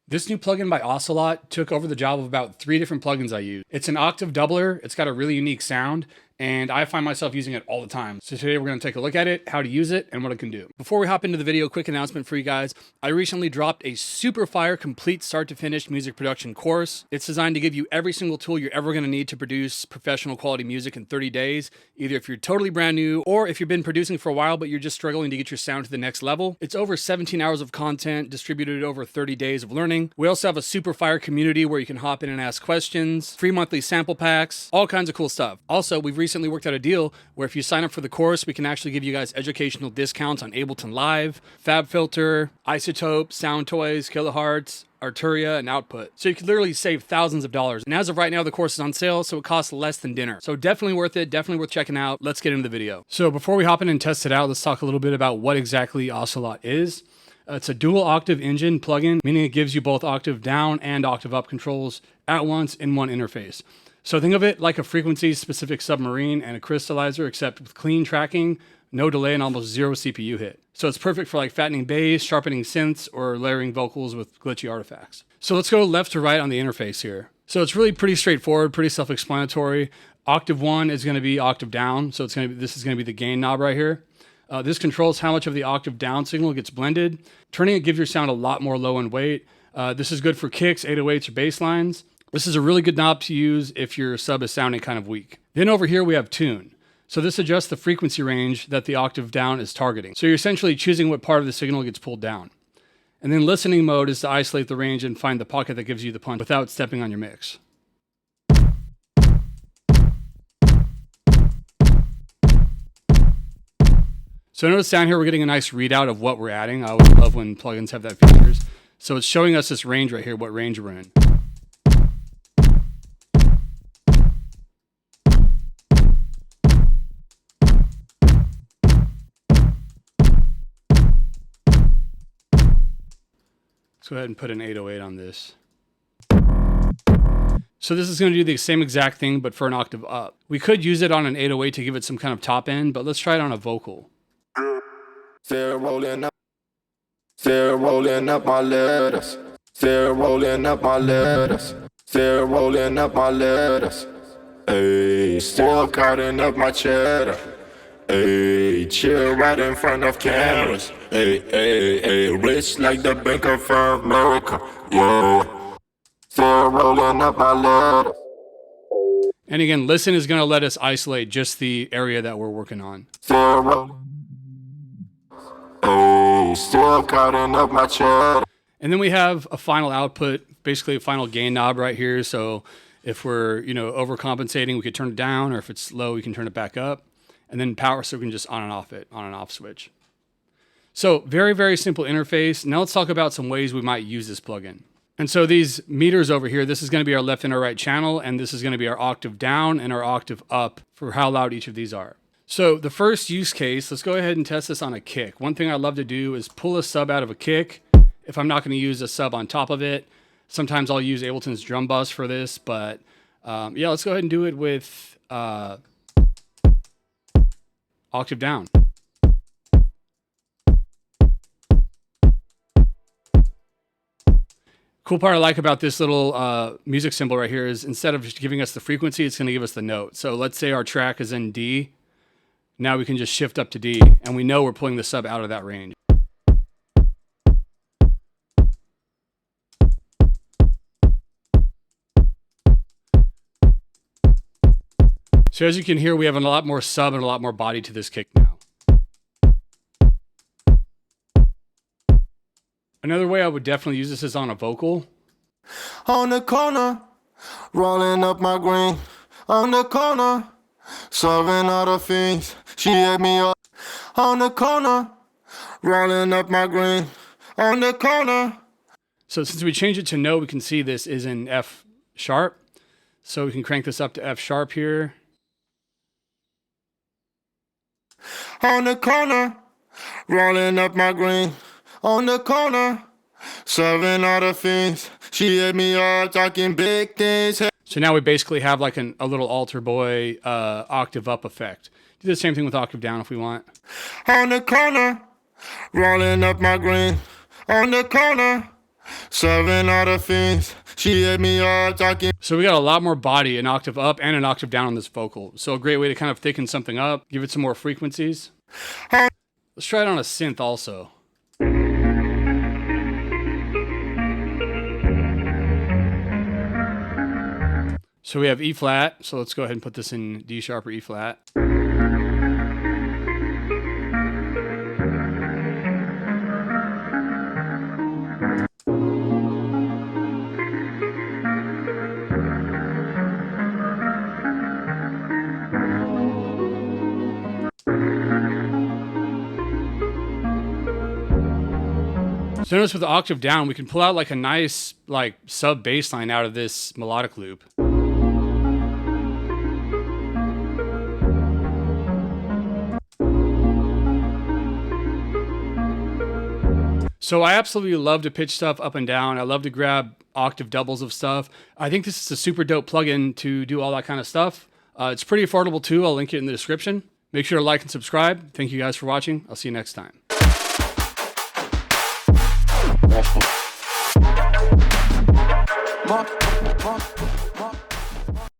This new plugin by Ocelot took over the job of about 3 different plugins I use. It's an octave doubler, it's got a really unique sound, and I find myself using it all the time. So today we're going to take a look at it, how to use it, and what it can do. Before we hop into the video, quick announcement for you guys. I recently dropped a super fire, complete start to finish music production course. It's designed to give you every single tool you're ever going to need to produce professional quality music in 30 days, either if you're totally brand new or if you've been producing for a while but you're just struggling to get your sound to the next level. It's over 17 hours of content distributed over 30 days of learning. We also have a super fire community where you can hop in and ask questions, free monthly sample packs, all kinds of cool stuff. Also, we've recently worked out a deal where if you sign up for the course, we can actually give you guys educational discounts on Ableton Live, FabFilter, Isotope, Sound Toys, Kilohertz, Arturia, and Output. So you could literally save thousands of dollars. And as of right now, the course is on sale, so it costs less than dinner. So definitely worth it, definitely worth checking out. Let's get into the video. So before we hop in and test it out, let's talk a little bit about what exactly Ocelot is. It's a dual octave engine plugin, meaning it gives you both octave down and octave up controls at once in one interface. So think of it like a frequency-specific submarine and a crystallizer, except with clean tracking, no delay, and almost zero CPU hit. So it's perfect for like fattening bass, sharpening synths, or layering vocals with glitchy artifacts. So let's go left to right on the interface here. So it's really pretty straightforward, pretty self-explanatory. Octave 1 is going to be octave down, so this is going to be the gain knob right here. This controls how much of the octave down signal gets blended, turning it gives your sound a lot more low in weight. This is good for kicks, 808s, or bass lines. This is a really good knob to use if your sub is sounding kind of weak. Then over here we have tune. So this adjusts the frequency range that the octave down is targeting. So you're essentially choosing what part of the signal gets pulled down. And then listening mode is to isolate the range and find the pocket that gives you the punch without stepping on your mix. So notice down here we're getting a nice readout of what we're adding. I always love when plugins have that features. So it's showing us this range right here, what range we're in. Let's go ahead and put an 808 on this. So this is going to do the same exact thing, but for an octave up. We could use it on an 808 to give it some kind of top end, but let's try it on a vocal. They're rolling up my letters. They're rolling up my letters. They're rolling up my letters. Ayy, still counting up my cheddar. Ayy, chill right in front of cameras. Ayy, rich like the Bank of America. Yeah, they're rolling up my letters. And again, listen is going to let us isolate just the area that we're working on. They're rolling. Ayy, still counting up my cheddar. And then we have a final output, basically a final gain knob right here. So if we're, overcompensating, we could turn it down, or if it's low, we can turn it back up. And then power, so we can just on and off it, on and off switch. So very, very simple interface. Now let's talk about some ways we might use this plugin. And so these meters over here, this is going to be our left and our right channel, and this is going to be our octave down and our octave up for how loud each of these are. So the first use case, let's go ahead and test this on a kick. One thing I love to do is pull a sub out of a kick if I'm not going to use a sub on top of it. Sometimes I'll use Ableton's drum bus for this, but yeah, let's go ahead and do it with octave down. Cool part I like about this little music symbol right here is instead of just giving us the frequency, it's going to give us the note. So let's say our track is in D. Now we can just shift up to D, and we know we're pulling the sub out of that range. So as you can hear, we have a lot more sub and a lot more body to this kick now. Another way I would definitely use this is on a vocal. On the corner, rolling up my green. On the corner, serving all the fiends. She hit me up. On the corner, rolling up my green. On the corner. So since we changed it to no, we can see this is in F sharp. So we can crank this up to F sharp here. On the corner, rolling up my green. On the corner, serving all the fiends. She hit me up, talking big things. So now we basically have like a little altar boy octave up effect. Do the same thing with octave down if we want. On the corner, rolling up my green. On the corner, Serving all the fiends. She hit me all talking. So we got a lot more body, an octave up and an octave down on this vocal. So a great way to kind of thicken something up, give it some more frequencies. Let's try it on a synth also. So we have E flat, so let's go ahead and put this in D sharp or E flat. So notice with the octave down, we can pull out like a nice like sub bass line out of this melodic loop. So I absolutely love to pitch stuff up and down. I love to grab octave doubles of stuff. I think this is a super dope plugin to do all that kind of stuff. It's pretty affordable too. I'll link it in the description. Make sure to like and subscribe. Thank you guys for watching. I'll see you next time.